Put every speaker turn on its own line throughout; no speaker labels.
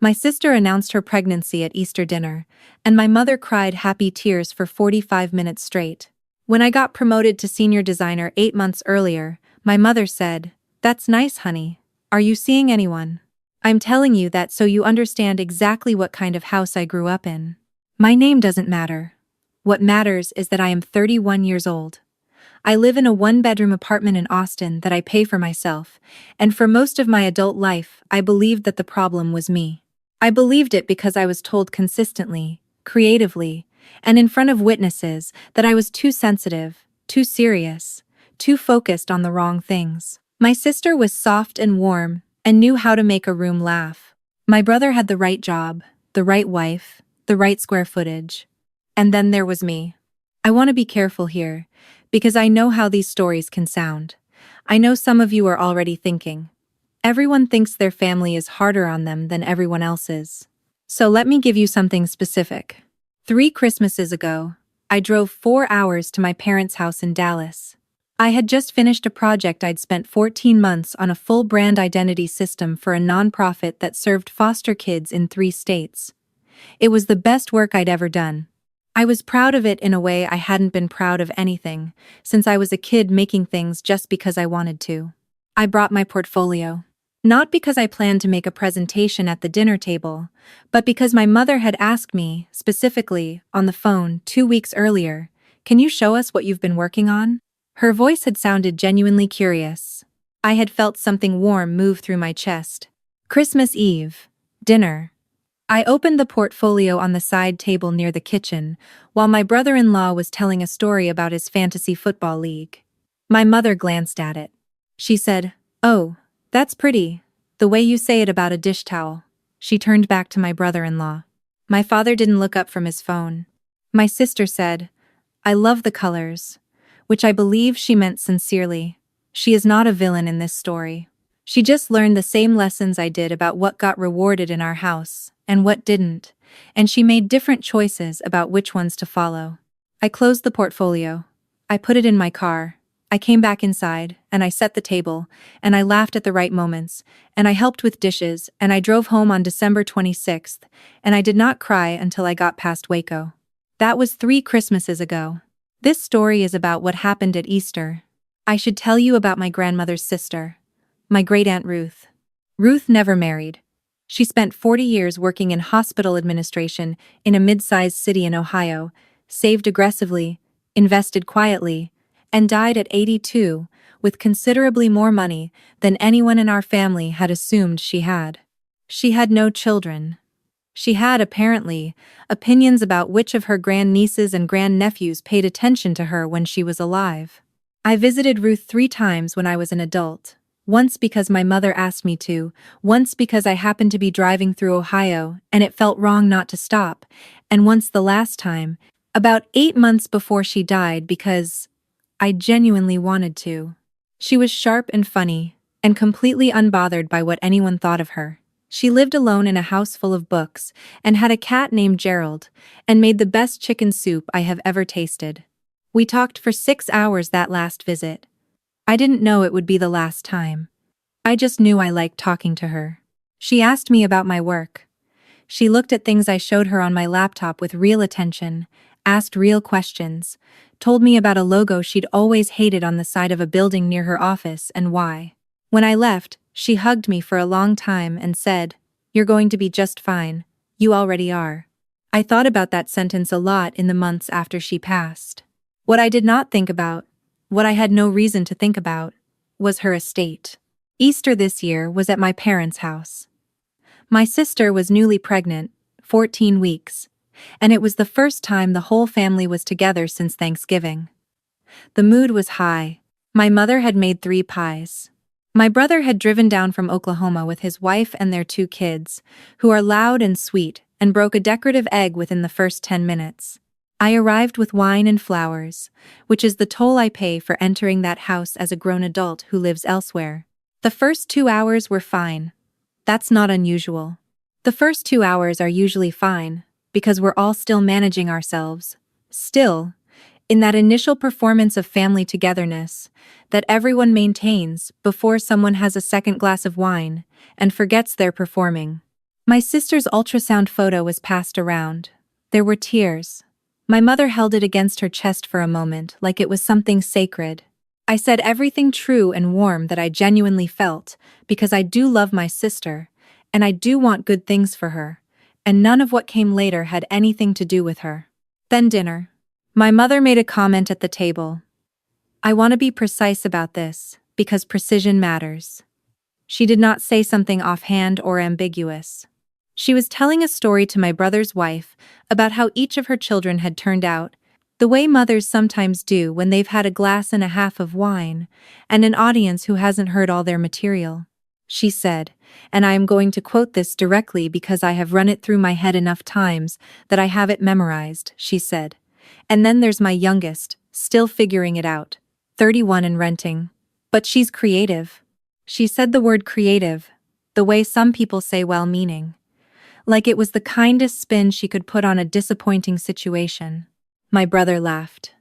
My sister announced her pregnancy at Easter dinner, and my mother cried happy tears for 45 minutes straight. When I got promoted to senior designer 8 months earlier, my mother said, "That's nice, honey. Are you seeing anyone?" I'm telling you that so you understand exactly what kind of house I grew up in. My name doesn't matter. What matters is that I am 31 years old. I live in a one-bedroom apartment in Austin that I pay for myself, and for most of my adult life, I believed that the problem was me. I believed it because I was told consistently, creatively, and in front of witnesses that I was too sensitive, too serious, too focused on the wrong things. My sister was soft and warm and knew how to make a room laugh. My brother had the right job, the right wife, the right square footage. And then there was me. I want to be careful here, because I know how these stories can sound. I know some of you are already thinking, everyone thinks their family is harder on them than everyone else's. So let me give you something specific. 3 Christmases ago, I drove 4 hours to my parents' house in Dallas. I had just finished a project I'd spent 14 months on, a full brand identity system for a nonprofit that served foster kids in 3 states. It was the best work I'd ever done. I was proud of it in a way I hadn't been proud of anything since I was a kid making things just because I wanted to. I brought my portfolio. Not because I planned to make a presentation at the dinner table, but because my mother had asked me, specifically, on the phone 2 weeks earlier, "Can you show us what you've been working on?" Her voice had sounded genuinely curious. I had felt something warm move through my chest. Christmas Eve. Dinner. I opened the portfolio on the side table near the kitchen, while my brother-in-law was telling a story about his fantasy football league. My mother glanced at it. She said, "Oh, that's pretty. The way you say it about a dish towel." She turned back to my brother-in-law. My father didn't look up from his phone. My sister said, "I love the colors," which I believe she meant sincerely. She is not a villain in this story. She just learned the same lessons I did about what got rewarded in our house and what didn't, and she made different choices about which ones to follow. I closed the portfolio. I put it in my car. I came back inside, and I set the table, and I laughed at the right moments, and I helped with dishes, and I drove home on December 26th, and I did not cry until I got past Waco. That was 3 Christmases ago. This story is about what happened at Easter. I should tell you about my grandmother's sister, my great-aunt Ruth. Ruth never married. She spent 40 years working in hospital administration in a mid-sized city in Ohio, saved aggressively, invested quietly, and died at 82, with considerably more money than anyone in our family had assumed she had. She had no children. She had, apparently, opinions about which of her grandnieces and grandnephews paid attention to her when she was alive. I visited Ruth 3 times when I was an adult. Once because my mother asked me to, once because I happened to be driving through Ohio and it felt wrong not to stop, and once the last time, about 8 months before she died, because I genuinely wanted to. She was sharp and funny, and completely unbothered by what anyone thought of her. She lived alone in a house full of books, and had a cat named Gerald, and made the best chicken soup I have ever tasted. We talked for 6 hours that last visit. I didn't know it would be the last time. I just knew I liked talking to her. She asked me about my work. She looked at things I showed her on my laptop with real attention, asked real questions, told me about a logo she'd always hated on the side of a building near her office and why. When I left, she hugged me for a long time and said, "You're going to be just fine. You already are." I thought about that sentence a lot in the months after she passed. What I did not think about, what I had no reason to think about, was her estate. Easter this year was at my parents' house. My sister was newly pregnant, 14 weeks, and it was the first time the whole family was together since Thanksgiving. The mood was high. My mother had made 3 pies. My brother had driven down from Oklahoma with his wife and their 2 kids, who are loud and sweet, and broke a decorative egg within the first 10 minutes. I arrived with wine and flowers, which is the toll I pay for entering that house as a grown adult who lives elsewhere. The first 2 hours were fine. That's not unusual. The first 2 hours are usually fine, because we're all still managing ourselves. Still, in that initial performance of family togetherness that everyone maintains before someone has a second glass of wine and forgets they're performing. My sister's ultrasound photo was passed around. There were tears. My mother held it against her chest for a moment, like it was something sacred. I said everything true and warm that I genuinely felt, because I do love my sister, and I do want good things for her, and none of what came later had anything to do with her. Then dinner. My mother made a comment at the table. I want to be precise about this, because precision matters. She did not say something offhand or ambiguous. She was telling a story to my brother's wife about how each of her children had turned out, the way mothers sometimes do when they've had a glass and a half of wine, and an audience who hasn't heard all their material. She said, and I am going to quote this directly because I have run it through my head enough times that I have it memorized, she said. And then there's my youngest, still figuring it out, 31 and renting. But she's creative. She said the word creative, the way some people say well-meaning. Like it was the kindest spin she could put on a disappointing situation. My brother laughed.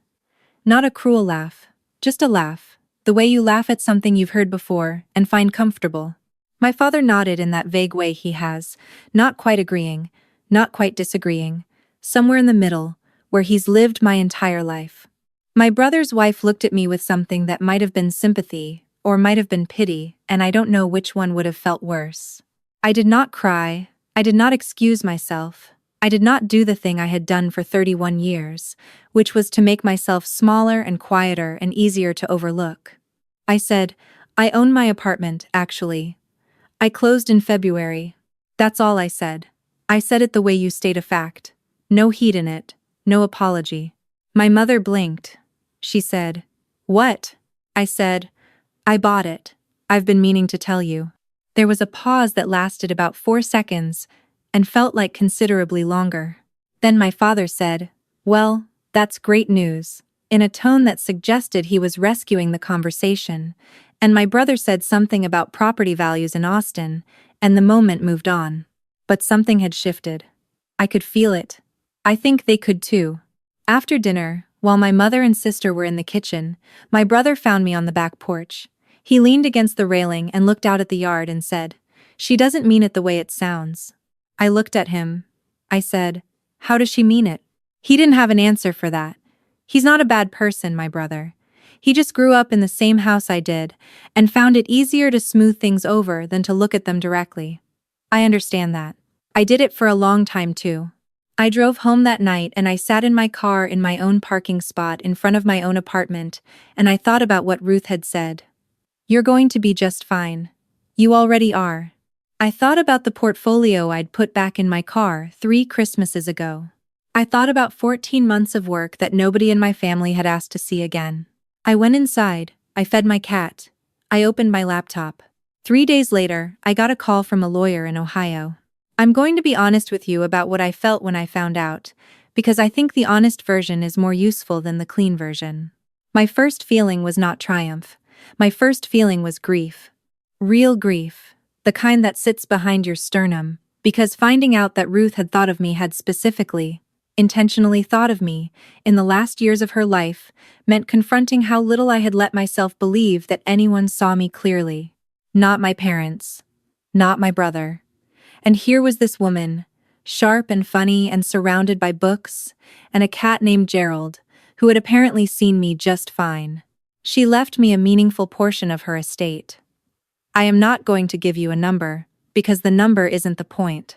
Not a cruel laugh, just a laugh, the way you laugh at something you've heard before and find comfortable. My father nodded in that vague way he has, not quite agreeing, not quite disagreeing, somewhere in the middle, where he's lived my entire life. My brother's wife looked at me with something that might have been sympathy, or might have been pity, and I don't know which one would have felt worse. I did not cry. I did not excuse myself. I did not do the thing I had done for 31 years, which was to make myself smaller and quieter and easier to overlook. I said, I own my apartment, actually. I closed in February. That's all I said. I said it the way you state a fact. No heat in it, no apology. My mother blinked. She said, What? I said, I bought it. I've been meaning to tell you. There was a pause that lasted about 4 seconds and felt like considerably longer. Then my father said, Well, that's great news, in a tone that suggested he was rescuing the conversation, and my brother said something about property values in Austin, and the moment moved on. But something had shifted. I could feel it. I think they could too. After dinner, while my mother and sister were in the kitchen, my brother found me on the back porch. He leaned against the railing and looked out at the yard and said, She doesn't mean it the way it sounds. I looked at him. I said, How does she mean it? He didn't have an answer for that. He's not a bad person, my brother. He just grew up in the same house I did, and found it easier to smooth things over than to look at them directly. I understand that. I did it for a long time too. I drove home that night and I sat in my car in my own parking spot in front of my own apartment, and I thought about what Ruth had said. You're going to be just fine. You already are. I thought about the portfolio I'd put back in my car 3 Christmases ago. I thought about 14 months of work that nobody in my family had asked to see again. I went inside, I fed my cat. I opened my laptop. 3 days later, I got a call from a lawyer in Ohio. I'm going to be honest with you about what I felt when I found out, because I think the honest version is more useful than the clean version. My first feeling was not triumph. My first feeling was grief. Real grief. The kind that sits behind your sternum, because finding out that Ruth had thought of me, had specifically, intentionally thought of me, in the last years of her life, meant confronting how little I had let myself believe that anyone saw me clearly. Not my parents. Not my brother. And here was this woman, sharp and funny and surrounded by books, and a cat named Gerald, who had apparently seen me just fine. She left me a meaningful portion of her estate. I am not going to give you a number, because the number isn't the point.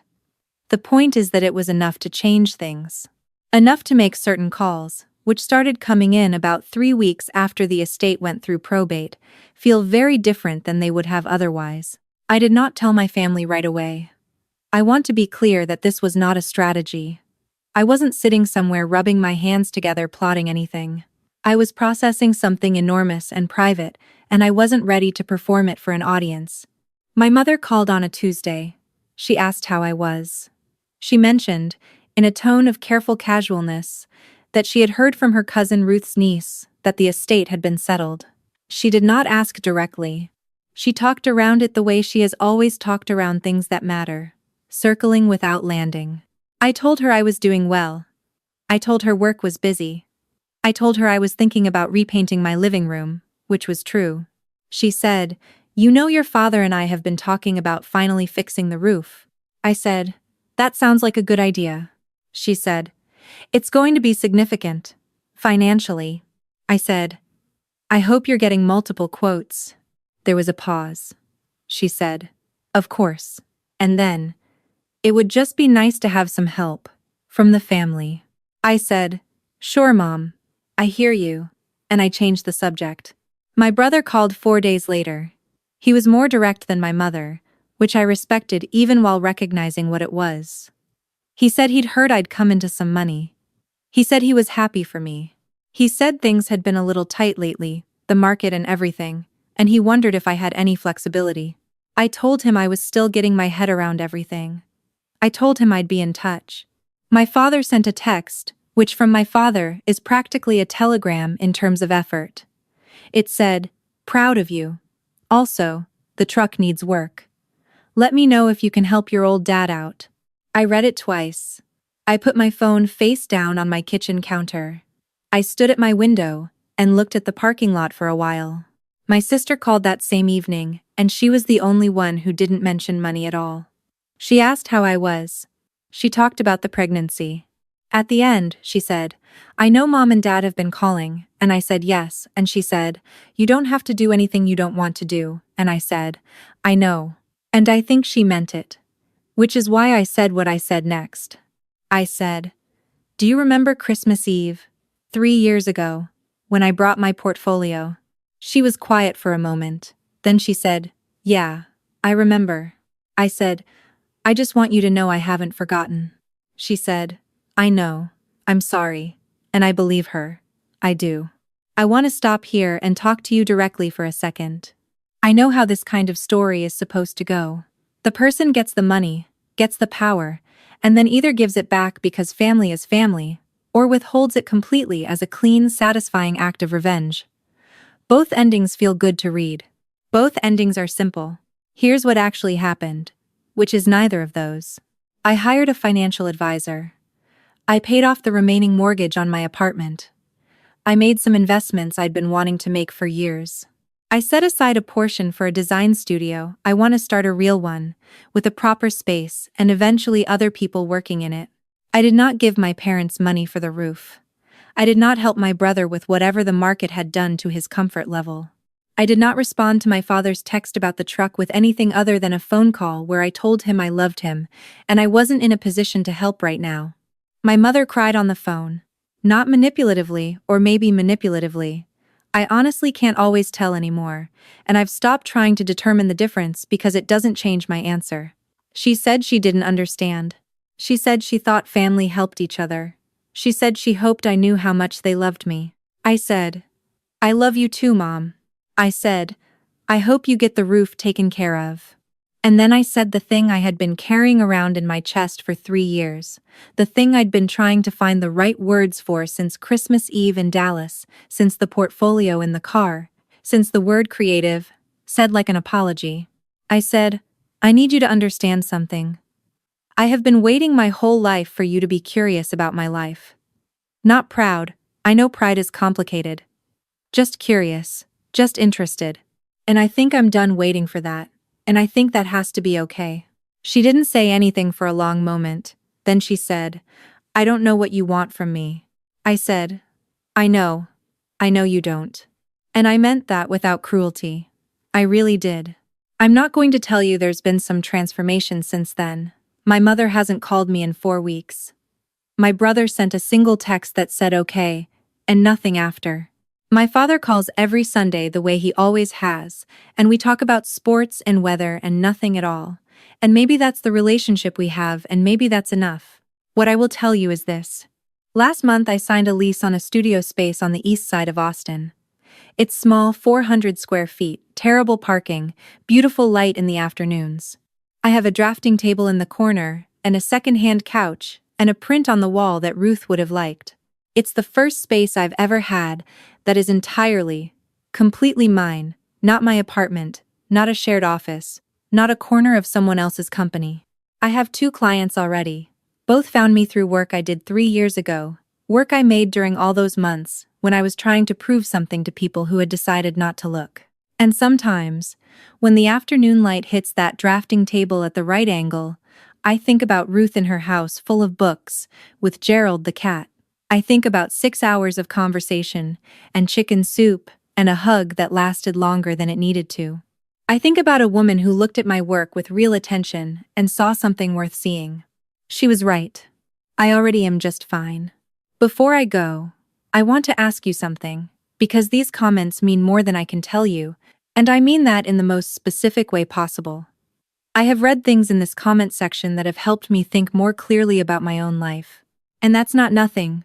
The point is that it was enough to change things. Enough to make certain calls, which started coming in about 3 weeks after the estate went through probate, feel very different than they would have otherwise. I did not tell my family right away. I want to be clear that this was not a strategy. I wasn't sitting somewhere rubbing my hands together plotting anything. I was processing something enormous and private, and I wasn't ready to perform it for an audience. My mother called on a Tuesday. She asked how I was. She mentioned, in a tone of careful casualness, that she had heard from her cousin Ruth's niece that the estate had been settled. She did not ask directly. She talked around it the way she has always talked around things that matter, circling without landing. I told her I was doing well. I told her work was busy. I told her I was thinking about repainting my living room, which was true. She said, You know your father and I have been talking about finally fixing the roof. I said, "That sounds like a good idea." She said, "It's going to be significant. Financially." I said, "I hope you're getting multiple quotes." There was a pause. She said, "Of course." And then, "It would just be nice to have some help. From the family." I said, "Sure, Mom. I hear you." And I changed the subject. My brother called 4 days later. He was more direct than my mother, which I respected even while recognizing what it was. He said he'd heard I'd come into some money. He said he was happy for me. He said things had been a little tight lately, the market and everything, and he wondered if I had any flexibility. I told him I was still getting my head around everything. I told him I'd be in touch. My father sent a text, which from my father is practically a telegram in terms of effort. It said, "Proud of you. Also, the truck needs work. Let me know if you can help your old dad out." I read it twice. I put my phone face down on my kitchen counter. I stood at my window and looked at the parking lot for a while. My sister called that same evening, and she was the only one who didn't mention money at all. She asked how I was. She talked about the pregnancy. At the end, she said, "I know Mom and Dad have been calling," and I said yes, and she said, "You don't have to do anything you don't want to do," and I said, "I know." And I think she meant it. Which is why I said what I said next. I said, "Do you remember Christmas Eve, 3 years ago, when I brought my portfolio?" She was quiet for a moment. Then she said, "Yeah, I remember." I said, "I just want you to know I haven't forgotten." She said, "I know. I'm sorry." And I believe her. I do. I want to stop here and talk to you directly for a second. I know how this kind of story is supposed to go. The person gets the money, gets the power, and then either gives it back because family is family, or withholds it completely as a clean, satisfying act of revenge. Both endings feel good to read. Both endings are simple. Here's what actually happened, which is neither of those. I hired a financial advisor. I paid off the remaining mortgage on my apartment. I made some investments I'd been wanting to make for years. I set aside a portion for a design studio. I want to start a real one, with a proper space and eventually other people working in it. I did not give my parents money for the roof. I did not help my brother with whatever the market had done to his comfort level. I did not respond to my father's text about the truck with anything other than a phone call where I told him I loved him, and I wasn't in a position to help right now. My mother cried on the phone. Not manipulatively, or maybe manipulatively. I honestly can't always tell anymore, and I've stopped trying to determine the difference because it doesn't change my answer. She said she didn't understand. She said she thought family helped each other. She said she hoped I knew how much they loved me. I said, "I love you too, Mom." I said, "I hope you get the roof taken care of." And then I said the thing I had been carrying around in my chest for 3 years, the thing I'd been trying to find the right words for since Christmas Eve in Dallas, since the portfolio in the car, since the word creative, said like an apology. I said, "I need you to understand something. I have been waiting my whole life for you to be curious about my life. Not proud, I know pride is complicated. Just curious, just interested. And I think I'm done waiting for that. And I think that has to be okay." She didn't say anything for a long moment. Then she said, "I don't know what you want from me." I said, I know you don't." And I meant that without cruelty. I really did. I'm not going to tell you there's been some transformation since then. My mother hasn't called me in 4 weeks. My brother sent a single text that said okay, and nothing after. My father calls every Sunday the way he always has, and we talk about sports and weather and nothing at all. And maybe that's the relationship we have, and maybe that's enough. What I will tell you is this. Last month I signed a lease on a studio space on the east side of Austin. It's small, 400 square feet, terrible parking, beautiful light in the afternoons. I have a drafting table in the corner, and a second-hand couch, and a print on the wall that Ruth would have liked. It's the first space I've ever had that is entirely, completely mine, not my apartment, not a shared office, not a corner of someone else's company. I have 2 clients already. Both found me through work I did 3 years ago, work I made during all those months when I was trying to prove something to people who had decided not to look. And sometimes, when the afternoon light hits that drafting table at the right angle, I think about Ruth in her house full of books, with Gerald the cat. I think about 6 hours of conversation, and chicken soup, and a hug that lasted longer than it needed to. I think about a woman who looked at my work with real attention and saw something worth seeing. She was right. I already am just fine. Before I go, I want to ask you something, because these comments mean more than I can tell you, and I mean that in the most specific way possible. I have read things in this comment section that have helped me think more clearly about my own life. And that's not nothing.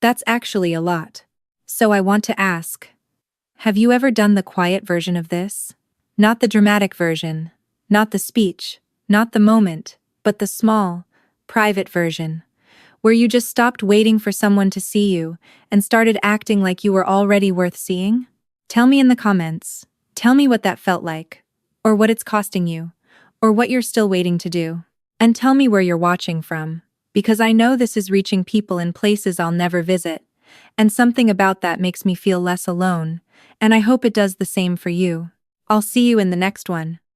That's actually a lot. So I want to ask, have you ever done the quiet version of this? Not the dramatic version, not the speech, not the moment, but the small, private version, where you just stopped waiting for someone to see you and started acting like you were already worth seeing? Tell me in the comments. Tell me what that felt like, or what it's costing you, or what you're still waiting to do. And tell me where you're watching from, because I know this is reaching people in places I'll never visit, and something about that makes me feel less alone, and I hope it does the same for you. I'll see you in the next one.